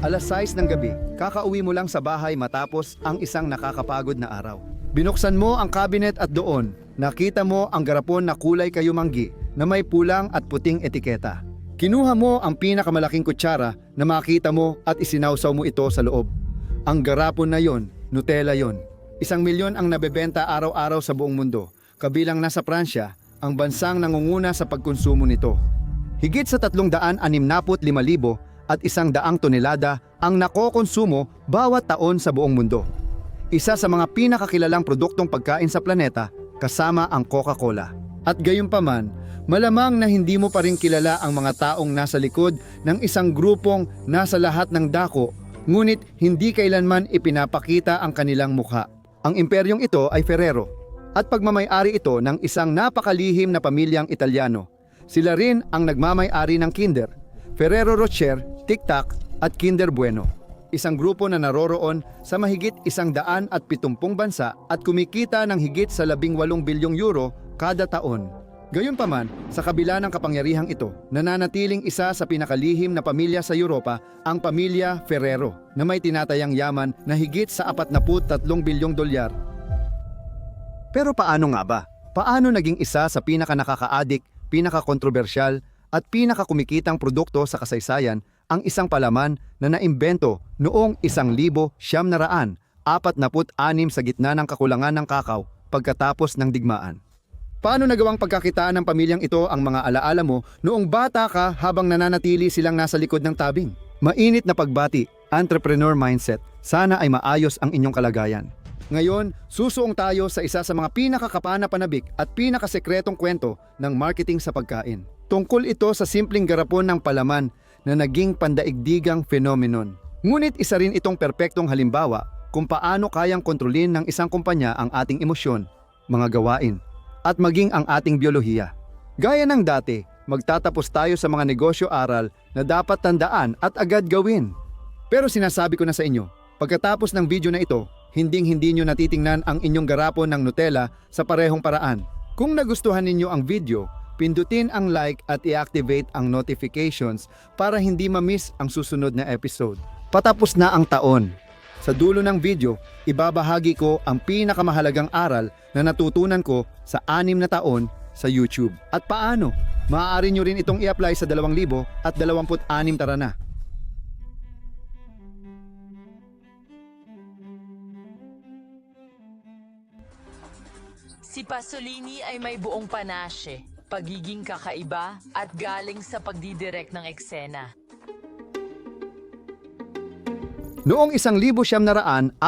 Alas 6 ng gabi, kakauwi mo lang sa bahay matapos ang isang nakakapagod na araw. Binuksan mo ang cabinet at doon, nakita mo ang garapon na kulay kayumanggi na may pulang at puting etiketa. Kinuha mo ang pinakamalaking kutsara na makita mo at isinawsaw mo ito sa loob. Ang garapon na yon, Nutella yon. 1,000,000 ang nabebenta araw-araw sa buong mundo, kabilang nasa Pransya, ang bansang nangunguna sa pagkonsumo nito. Higit sa 365,000 at 100 tonelada ang nakokonsumo bawat taon sa buong mundo. Isa sa mga pinakakilalang produktong pagkain sa planeta kasama ang Coca-Cola. At gayunpaman, malamang na hindi mo pa rin kilala ang mga taong nasa likod ng isang grupong nasa lahat ng dako, ngunit hindi kailanman ipinapakita ang kanilang mukha. Ang imperyong ito ay Ferrero, at pagmamay-ari ito ng isang napakalihim na pamilyang Italyano. Sila rin ang nagmamay-ari ng Kinder, Ferrero Rocher, Tic Tac at Kinder Bueno. Isang grupo na naroroon sa mahigit 170 bansa at kumikita ng higit sa 18 bilyong euro kada taon. Gayunpaman, sa kabila ng kapangyarihang ito, nananatiling isa sa pinakalihim na pamilya sa Europa, ang pamilya Ferrero, na may tinatayang yaman na higit sa 43 bilyong dolyar. Pero paano nga ba? Paano naging isa sa pinakanakaka-addict, pinakakontrobersyal at pinakakumikitang produkto sa kasaysayan ang isang palaman na naimbento noong 1946 sa gitna ng kakulangan ng kakao pagkatapos ng digmaan? Paano nagawang pagkakitaan ng pamilyang ito ang mga alaala mo noong bata ka habang nananatili silang nasa likod ng tabing? Mainit na pagbati, entrepreneur mindset. Sana ay maayos ang inyong kalagayan. Ngayon, susuong tayo sa isa sa mga pinakakapana-panabik at pinakasekretong kwento ng marketing sa pagkain. Tungkol ito sa simpleng garapon ng palaman na naging pandaigdigang phenomenon. Ngunit isa rin itong perpektong halimbawa kung paano kayang kontrolin ng isang kumpanya ang ating emosyon, mga gawain, at maging ang ating biyolohiya. Gaya ng dati, magtatapos tayo sa mga negosyo-aral na dapat tandaan at agad gawin. Pero sinasabi ko na sa inyo, pagkatapos ng video na ito, hinding-hindi nyo natitingnan ang inyong garapon ng Nutella sa parehong paraan. Kung nagustuhan ninyo ang video, pindutin ang like at i-activate ang notifications para hindi ma-miss ang susunod na episode. Patapos na ang taon. Sa dulo ng video, ibabahagi ko ang pinakamahalagang aral na natutunan ko sa 6 na taon sa YouTube. At paano? Maaari nyo rin itong i-apply sa 2026. Tara na! Si Pasolini ay may buong panasye, pagiging kakaiba at galing sa pagdidirect ng eksena. Noong 1943,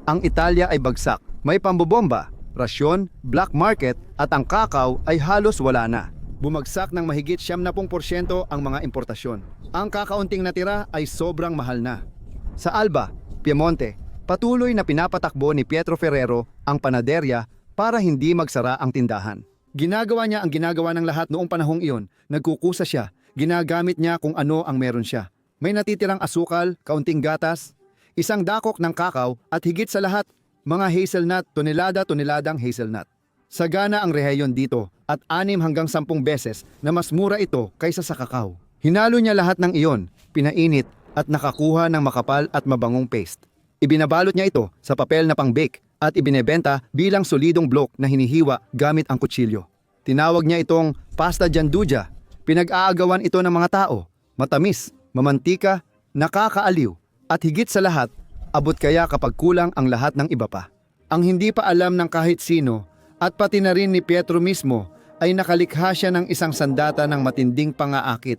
ang Italia ay bagsak. May pambobomba, rasyon, black market at ang kakao ay halos wala na. Bumagsak ng mahigit 70% ang mga importasyon. Ang kakaunting natira ay sobrang mahal na. Sa Alba, Piemonte, patuloy na pinapatakbo ni Pietro Ferrero ang panaderya para hindi magsara ang tindahan. Ginagawa niya ang ginagawa ng lahat noong panahong iyon. Nagkukusa siya, ginagamit niya kung ano ang meron siya. May natitirang asukal, kaunting gatas, isang dakok ng kakao at higit sa lahat, mga hazelnut, tonelada-toneladang hazelnut. Sagana ang rehiyon dito at 6 hanggang 10 beses na mas mura ito kaysa sa kakao. Hinalo niya lahat ng iyon, pinainit at nakakuha ng makapal at mabangong paste. Ibinabalot niya ito sa papel na pang-bake at ibinebenta bilang solidong blok na hinihiwa gamit ang kutsilyo. Tinawag niya itong pasta gianduja. Pinag-aagawan ito ng mga tao, matamis, mamantika, nakakaaliw, at higit sa lahat, abot kaya kapag kulang ang lahat ng iba pa. Ang hindi pa alam ng kahit sino, at pati na rin ni Pietro mismo, ay nakalikha siya ng isang sandata ng matinding pangaakit.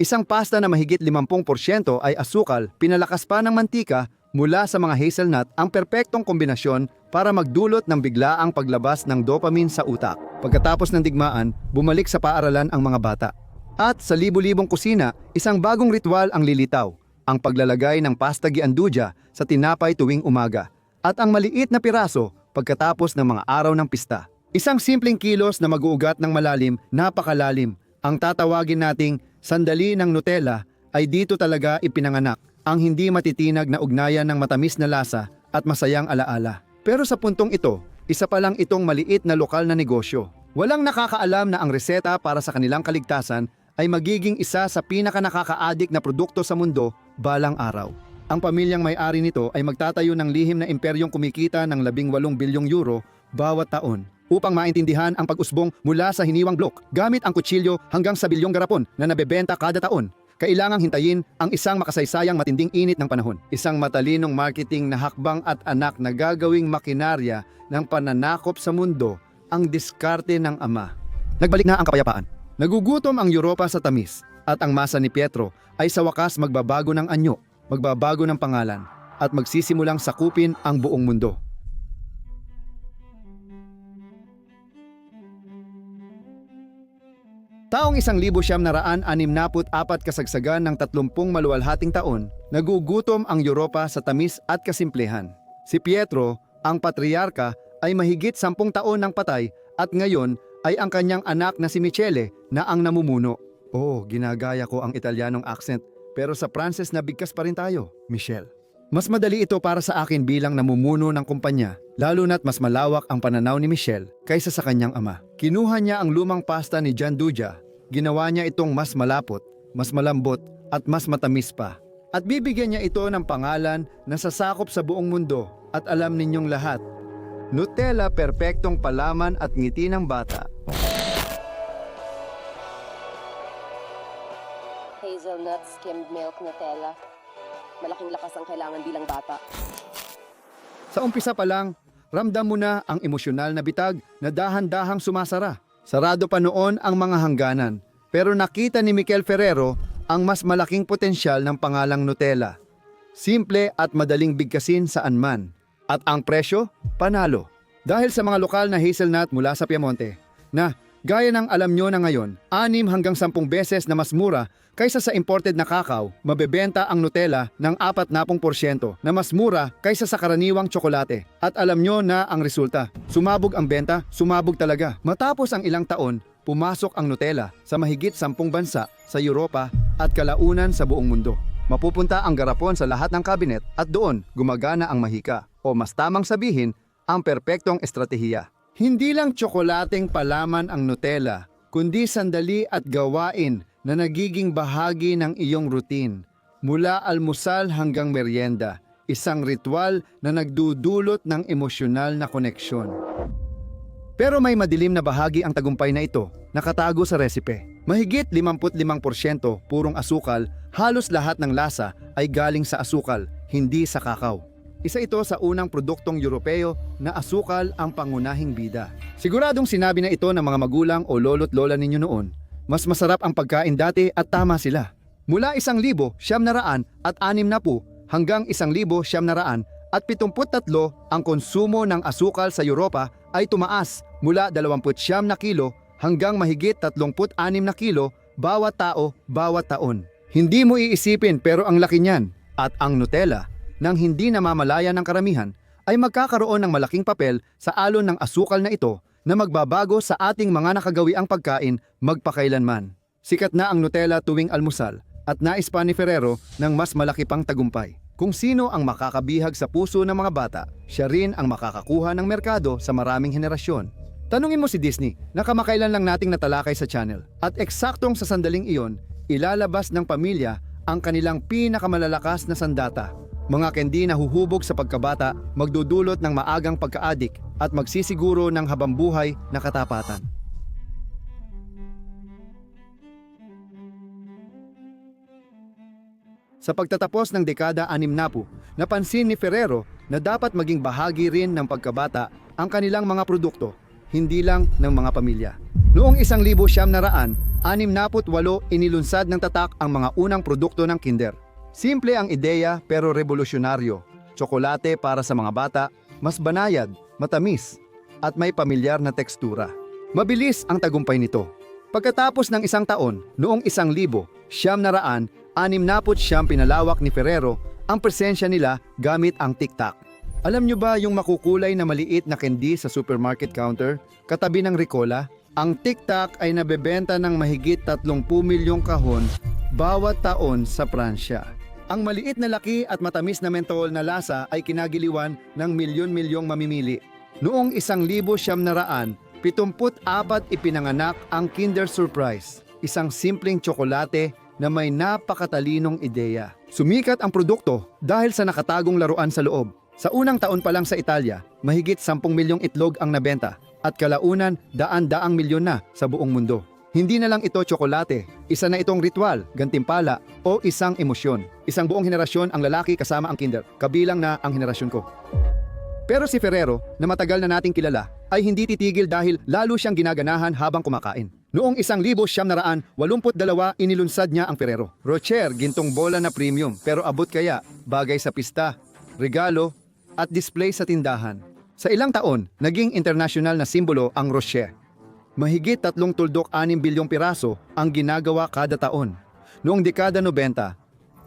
Isang pasta na mahigit 50% ay asukal, pinalakas pa ng mantika mula sa mga hazelnut, ang perpektong kombinasyon para magdulot ng biglaang paglabas ng dopamine sa utak. Pagkatapos ng digmaan, bumalik sa paaralan ang mga bata. At sa libu-libong kusina, isang bagong ritual ang lilitaw, ang paglalagay ng pasta gianduja sa tinapay tuwing umaga, at ang maliit na piraso pagkatapos ng mga araw ng pista. Isang simpleng kilos na mag-uugat ng malalim, napakalalim. Ang tatawagin nating sandali ng Nutella ay dito talaga ipinanganak, ang hindi matitinag na ugnayan ng matamis na lasa at masayang alaala. Pero sa puntong ito, isa pa lang itong maliit na lokal na negosyo. Walang nakakaalam na ang reseta para sa kanilang kaligtasan ay magiging isa sa pinakanakaka-addict na produkto sa mundo balang araw. Ang pamilyang may-ari nito ay magtatayo ng lihim na imperyong kumikita ng 18 bilyong euro bawat taon upang maintindihan ang pag-usbong mula sa hiniwang blok gamit ang kutsilyo hanggang sa bilyong garapon na nabebenta kada taon. Kailangang hintayin ang isang makasaysayang matinding init ng panahon. Isang matalinong marketing na hakbang at anak na gagawing makinarya ng pananakop sa mundo ang diskarte ng ama. Nagbalik na ang kapayapaan. Nagugutom ang Europa sa tamis at ang masa ni Pietro ay sa wakas magbabago ng anyo, magbabago ng pangalan at magsisimulang sakupin ang buong mundo. Taong 1964 kasagsagan ng 30 maluwalhating taon, nagugutom ang Europa sa tamis at kasimplehan. Si Pietro, ang patriarka, ay mahigit 10 taon ng patay at ngayon ay ang kanyang anak na si Michele na ang namumuno. Oh, ginagaya ko ang Italianong accent pero sa Pranses na bigkas pa rin tayo, Michelle. Mas madali ito para sa akin bilang namumuno ng kumpanya, lalo na't mas malawak ang pananaw ni Michelle kaysa sa kanyang ama. Kinuha niya ang lumang pasta ni Gianduja, ginawa niya itong mas malapot, mas malambot at mas matamis pa. At bibigyan niya ito ng pangalan na sasakop sa buong mundo at alam ninyong lahat. Nutella, perpektong palaman at ngiti ng bata. Hazelnut skimmed milk Nutella. Malaking lakas ang kailangan bilang bata. Sa umpisa pa lang, ramdam mo na ang emosyonal na bitag na dahan-dahang sumasara. Sarado pa noon ang mga hangganan, pero nakita ni Mikel Ferrero ang mas malaking potensyal ng pangalang Nutella. Simple at madaling bigkasin saan man. At ang presyo, panalo. Dahil sa mga lokal na hazelnut mula sa Piemonte, na gaya ng alam nyo na ngayon, 6 hanggang 10 beses na mas mura kaysa sa imported na kakao, mabebenta ang Nutella ng 40% na mas mura kaysa sa karaniwang tsokolate. At alam nyo na ang resulta. Sumabog ang benta, sumabog talaga. Matapos ang ilang taon, pumasok ang Nutella sa mahigit 10 bansa sa Europa at kalaunan sa buong mundo. Mapupunta ang garapon sa lahat ng kabinet at doon gumagana ang mahika o mas tamang sabihin, ang perpektong estratehiya. Hindi lang tsokolateng palaman ang Nutella, kundi sandali at gawain na nagiging bahagi ng iyong routine. Mula almusal hanggang merienda, isang ritual na nagdudulot ng emosyonal na koneksyon. Pero may madilim na bahagi ang tagumpay na ito, nakatago sa resipe. Mahigit 55% purong asukal, halos lahat ng lasa ay galing sa asukal, hindi sa kakao. Isa ito sa unang produktong Europeo na asukal ang pangunahing bida. Siguradong sinabi na ito ng mga magulang o lolo't lola ninyo noon. Mas masarap ang pagkain dati at tama sila. Mula 1,960 hanggang 1,973 ang konsumo ng asukal sa Europa ay tumaas mula 29 na kilo hanggang mahigit 36 na kilo bawat tao bawat taon. Hindi mo iisipin pero ang laki niyan. At ang Nutella, nang hindi namamalaya ng karamihan, ay magkakaroon ng malaking papel sa alon ng asukal na ito na magbabago sa ating mga nakagawiang pagkain magpakailanman. Sikat na ang Nutella tuwing almusal at nais pa ni Ferrero ng mas malaki pang tagumpay. Kung sino ang makakabihag sa puso ng mga bata, siya rin ang makakakuha ng merkado sa maraming henerasyon. Tanungin mo si Disney na kamakailan lang nating natalakay sa channel at eksaktong sa sandaling iyon, ilalabas ng pamilya ang kanilang pinakamalalakas na sandata. Mga kendi na huhubog sa pagkabata, magdudulot ng maagang pagka-adik at magsisiguro ng habambuhay na katapatan. Sa pagtatapos ng dekada 60, napansin ni Ferrero na dapat maging bahagi rin ng pagkabata ang kanilang mga produkto, hindi lang ng mga pamilya. Noong 1968, inilunsad ng tatak ang mga unang produkto ng Kinder. Simple ang ideya pero revolusyonaryo. Tsokolate para sa mga bata, mas banayad, matamis, at may pamilyar na tekstura. Mabilis ang tagumpay nito. Pagkatapos ng isang taon, noong 1969, pinalawak ni Ferrero ang presensya nila gamit ang Tic-Tac. Alam nyo ba yung makukulay na maliit na candy sa supermarket counter, katabi ng Ricola? Ang Tic-Tac ay nabebenta ng mahigit 30 milyong kahon bawat taon sa Pransya. Ang maliit na laki at matamis na mentol na lasa ay kinagiliwan ng milyon-milyong mamimili. Noong 1974, ipinanganak ang Kinder Surprise, isang simpleng tsokolate na may napakatalinong ideya. Sumikat ang produkto dahil sa nakatagong laruan sa loob. Sa unang taon pa lang sa Italia, mahigit 10 milyong itlog ang nabenta at kalaunan daan-daang milyon na sa buong mundo. Hindi na lang ito tsokolate, isa na itong ritual, gantimpala o isang emosyon. Isang buong henerasyon ang lalaki kasama ang kinder, kabilang na ang henerasyon ko. Pero si Ferrero, na matagal na nating kilala, ay hindi titigil dahil lalo siyang ginaganahan habang kumakain. Noong 1982, inilunsad niya ang Ferrero Rocher, gintong bola na premium, pero abot kaya, bagay sa pista, regalo, at display sa tindahan. Sa ilang taon, naging international na simbolo ang Rocher. Mahigit 3.6 bilyong piraso ang ginagawa kada taon. Noong dekada 90,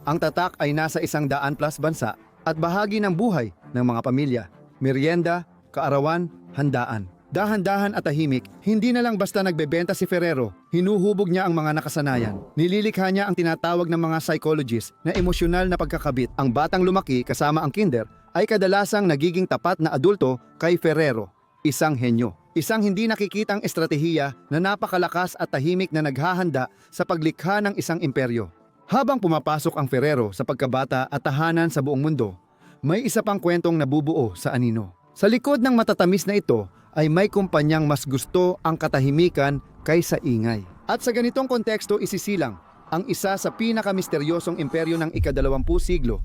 ang tatak ay nasa 100+ bansa at bahagi ng buhay ng mga pamilya, merienda, kaarawan, handaan. Dahan-dahan at tahimik, hindi na lang basta nagbebenta si Ferrero, hinuhubog niya ang mga nakasanayan. Nililikha niya ang tinatawag ng mga psychologists na emosyonal na pagkakabit. Ang batang lumaki kasama ang kinder ay kadalasang nagiging tapat na adulto kay Ferrero, isang henyo. Isang hindi nakikitang estratehiya na napakalakas at tahimik na naghahanda sa paglikha ng isang imperyo. Habang pumapasok ang Ferrero sa pagkabata at tahanan sa buong mundo, may isa pang kwentong nabubuo sa anino. Sa likod ng matatamis na ito ay may kumpanyang mas gusto ang katahimikan kaysa ingay. At sa ganitong konteksto isisilang ang isa sa pinakamisteryosong imperyo ng ika-20 siglo.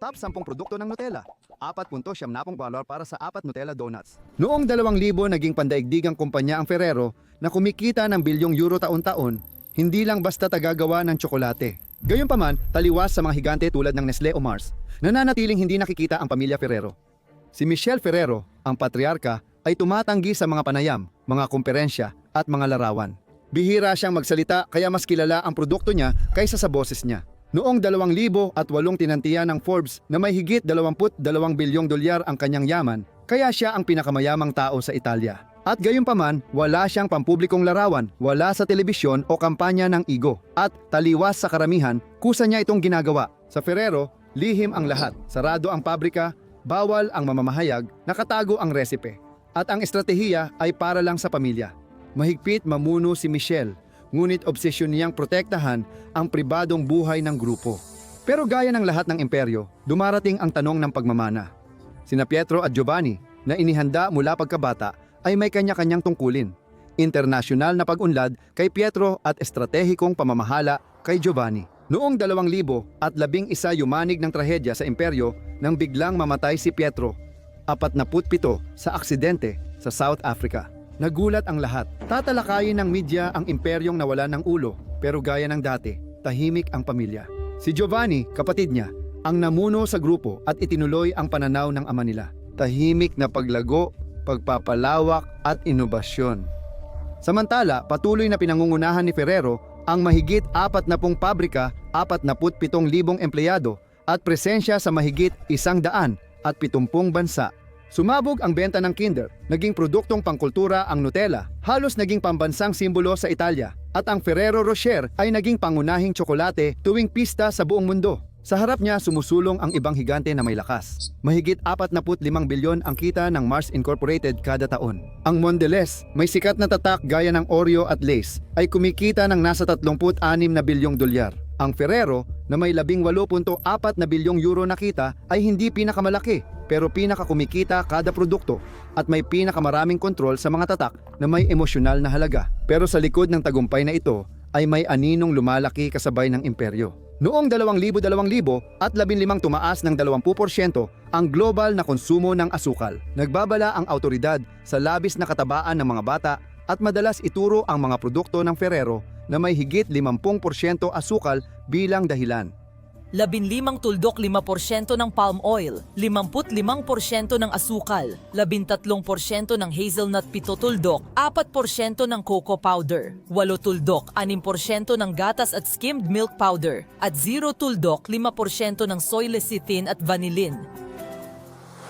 Top 10 produkto ng Nutella. 4.7 dolyar para sa 4 Nutella donuts. Noong 2000 naging pandaigdigang kumpanya ang Ferrero na kumikita ng bilyong euro taon-taon, hindi lang basta tagagawa ng tsokolate. Gayunpaman, taliwas sa mga higante tulad ng Nestle o Mars, nananatiling hindi nakikita ang pamilya Ferrero. Si Michelle Ferrero, ang patriarka, ay tumatanggi sa mga panayam, mga komperensya at mga larawan. Bihira siyang magsalita kaya mas kilala ang produkto niya kaysa sa boses niya. Noong 2008 tinantiya ng Forbes na may higit 22 bilyong dolyar ang kanyang yaman, kaya siya ang pinakamayamang tao sa Italia. At gayunpaman, wala siyang pampublikong larawan, wala sa telebisyon o kampanya ng ego. At taliwas sa karamihan, kusa niya itong ginagawa. Sa Ferrero, lihim ang lahat. Sarado ang pabrika, bawal ang mamamahayag, nakatago ang resipe. At ang estratehiya ay para lang sa pamilya. Mahigpit mamuno si Michelle, ngunit obsesyon niyang protektahan ang pribadong buhay ng grupo. Pero gaya ng lahat ng imperyo, dumarating ang tanong ng pagmamana. Sina Pietro at Giovanni, na inihanda mula pagkabata, ay may kanya-kanyang tungkulin. Internasyonal na pag-unlad kay Pietro at estratehikong pamamahala kay Giovanni. Noong 2011 yumanig ng trahedya sa imperyo nang biglang mamatay si Pietro, 47 sa aksidente sa South Africa. Nagulat ang lahat. Tatalakayin ng media ang imperyong nawala ng ulo, pero gaya ng dati, tahimik ang pamilya. Si Giovanni, kapatid niya, ang namuno sa grupo at itinuloy ang pananaw ng ama nila. Tahimik na paglago, pagpapalawak at inobasyon. Samantala, patuloy na pinangungunahan ni Ferrero ang mahigit 40 pabrika, 47,000 empleyado at presensya sa mahigit 170 bansa. Sumabog ang benta ng Kinder, naging produktong pangkultura ang Nutella, halos naging pambansang simbolo sa Italia, at ang Ferrero Rocher ay naging pangunahing tsokolate tuwing pista sa buong mundo. Sa harap niya sumusulong ang ibang higante na may lakas. Mahigit 45 bilyon ang kita ng Mars Incorporated kada taon. Ang Mondelez, may sikat na tatak gaya ng Oreo at Lay's, ay kumikita ng nasa 36 na bilyong dolyar. Ang Ferrero, na may 18.4 na bilyong euro na kita, ay hindi pinakamalaki, pero pinakakumikita kada produkto at may pinakamaraming kontrol sa mga tatak na may emosyonal na halaga. Pero sa likod ng tagumpay na ito ay may aninong lumalaki kasabay ng imperyo. Noong 2000 at 15 tumaas ng 20% ang global na konsumo ng asukal. Nagbabala ang autoridad sa labis na katabaan ng mga bata at madalas ituro ang mga produkto ng Ferrero na may higit 50% asukal bilang dahilan. 15.5% ng palm oil, 55% ng asukal, 13% ng hazelnut pito tuldok, 4% ng cocoa powder, 8 tuldok, 6% ng gatas at skimmed milk powder, at 0 tuldok, 5% ng soy lecithin at vanillin.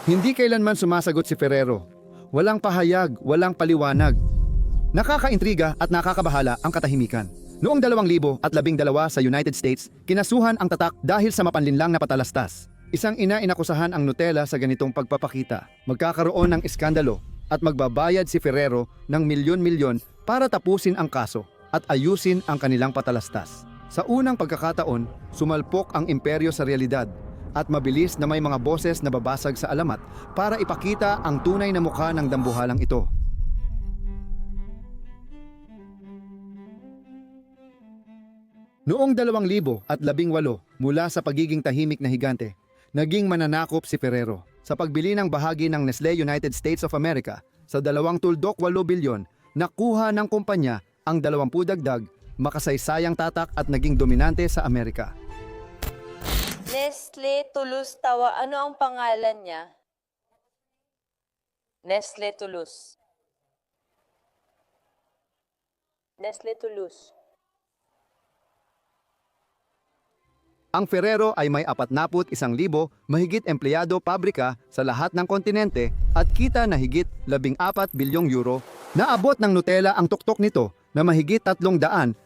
Hindi kailanman sumasagot si Ferrero. Walang pahayag, walang paliwanag. Nakakaintriga at nakakabahala ang katahimikan. Noong 2012 sa United States, kinasuhan ang tatak dahil sa mapanlinlang na patalastas. Isang ina inakusahan ang Nutella sa ganitong pagpapakita. Magkakaroon ng iskandalo at magbabayad si Ferrero ng milyon-milyon para tapusin ang kaso at ayusin ang kanilang patalastas. Sa unang pagkakataon, sumalpok ang imperyo sa realidad at mabilis na may mga boses na babasag sa alamat para ipakita ang tunay na mukha ng dambuhalang ito. Noong 2018 mula sa pagiging tahimik na higante, naging mananakop si Ferrero sa pagbili ng bahagi ng Nestlé United States of America sa 2.8 bilyon. Nakuha ng kumpanya ang 20 dagdag, makasaysayang tatak at naging dominante sa Amerika. Nestle Toulouse Tawa. Ano ang pangalan niya? Nestle Toulouse. Nestle Toulouse. Ang Ferrero ay may 41,000 mahigit empleyado pabrika sa lahat ng kontinente at kita na higit 14 bilyong euro. Naabot ng Nutella ang tuktok nito na mahigit 365,000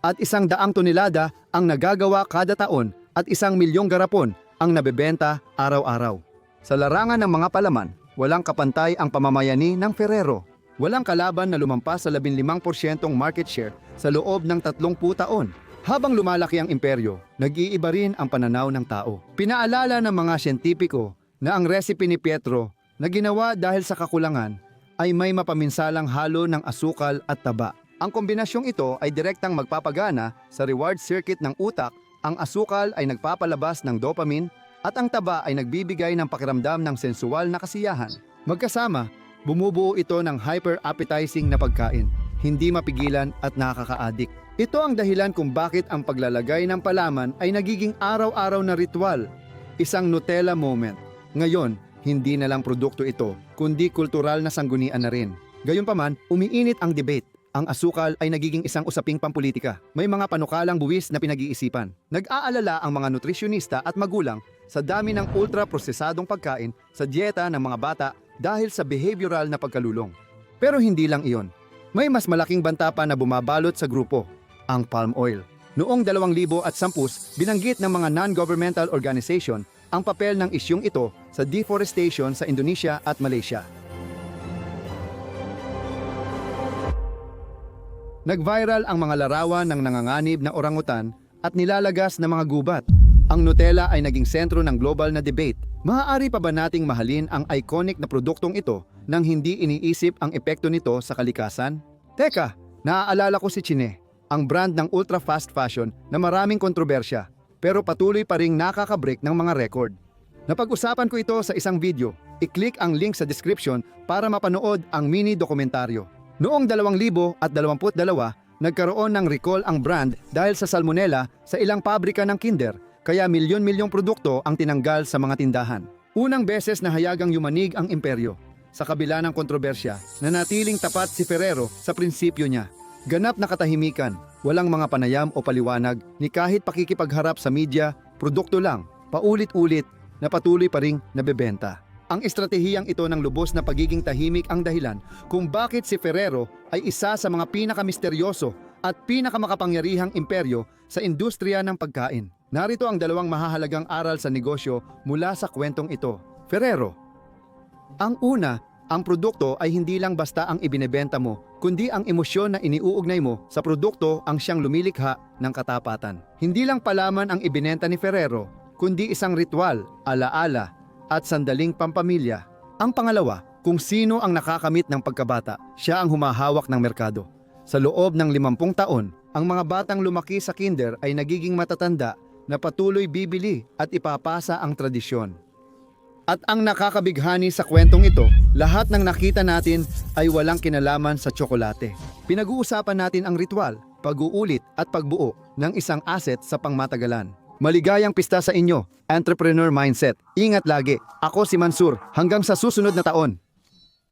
at 100 tonelada ang nagagawa kada taon at 1 milyong garapon ang nabebenta araw-araw. Sa larangan ng mga palaman, walang kapantay ang pamamayani ng Ferrero. Walang kalaban na lumampas sa 15% market share sa loob ng 30 taon. Habang lumalaki ang imperyo, nag-iiba rin ang pananaw ng tao. Pinaalala ng mga siyentipiko na ang recipe ni Pietro na ginawa dahil sa kakulangan ay may mapaminsalang halo ng asukal at taba. Ang kombinasyong ito ay direktang magpapagana sa reward circuit ng utak. Ang asukal ay nagpapalabas ng dopamine at ang taba ay nagbibigay ng pakiramdam ng sensual na kasiyahan. Magkasama, bumubuo ito ng hyper-appetizing na pagkain, hindi mapigilan at nakaka-addict. Ito ang dahilan kung bakit ang paglalagay ng palaman ay nagiging araw-araw na ritual, isang Nutella moment. Ngayon, hindi na lang produkto ito, kundi kultural na sanggunian na rin. Gayunpaman, umiinit ang debate. Ang asukal ay nagiging isang usaping pampolitika. May mga panukalang buwis na pinag-iisipan. Nag-aalala ang mga nutrisyonista at magulang sa dami ng ultra-prosesadong pagkain sa dieta ng mga bata dahil sa behavioral na pagkalulong. Pero hindi lang iyon. May mas malaking banta pa na bumabalot sa grupo, ang palm oil. Noong 2010, binanggit ng mga non-governmental organization ang papel ng isyung ito sa deforestation sa Indonesia at Malaysia. Nag-viral ang mga larawan ng nanganganib na orangutan at nilalagas na mga gubat. Ang Nutella ay naging sentro ng global na debate. Maaari pa ba nating mahalin ang iconic na produktong ito nang hindi iniisip ang epekto nito sa kalikasan? Teka, naaalala ko si Chine, ang brand ng ultra-fast fashion na maraming kontrobersya, pero patuloy pa ring nakaka-break ng mga record. Napag-usapan ko ito sa isang video. I-click ang link sa description para mapanood ang mini dokumentaryo. Noong 2022, nagkaroon ng recall ang brand dahil sa salmonella sa ilang pabrika ng Kinder, kaya milyon-milyong produkto ang tinanggal sa mga tindahan. Unang beses na hayagang yumanig ang imperyo. Sa kabila ng kontrobersya, nanatiling tapat si Ferrero sa prinsipyo niya. Ganap na katahimikan, walang mga panayam o paliwanag ni kahit pakikipagharap sa media, produkto lang, paulit-ulit na patuloy pa ring nabebenta. Ang estratehiyang ito ng lubos na pagiging tahimik ang dahilan kung bakit si Ferrero ay isa sa mga pinakamisteryoso at pinakamakapangyarihang imperyo sa industriya ng pagkain. Narito ang dalawang mahahalagang aral sa negosyo mula sa kwentong ito. Ferrero. Ang una, ang produkto ay hindi lang basta ang ibinebenta mo, kundi ang emosyon na iniuugnay mo sa produkto ang siyang lumilikha ng katapatan. Hindi lang palaman ang ibinenta ni Ferrero, kundi isang ritual, alaala, at sandaling pampamilya. Ang pangalawa, kung sino ang nakakamit ng pagkabata, siya ang humahawak ng merkado. Sa loob ng 50 taon, ang mga batang lumaki sa kinder ay nagiging matatanda na patuloy bibili at ipapasa ang tradisyon. At ang nakakabighani sa kwentong ito, lahat ng nakita natin ay walang kinalaman sa tsokolate. Pinag-uusapan natin ang ritual, pag-uulit at pagbuo ng isang asset sa pangmatagalan. Maligayang pista sa inyo, Entrepreneur Mindset. Ingat lagi. Ako si Mansur. Hanggang sa susunod na taon.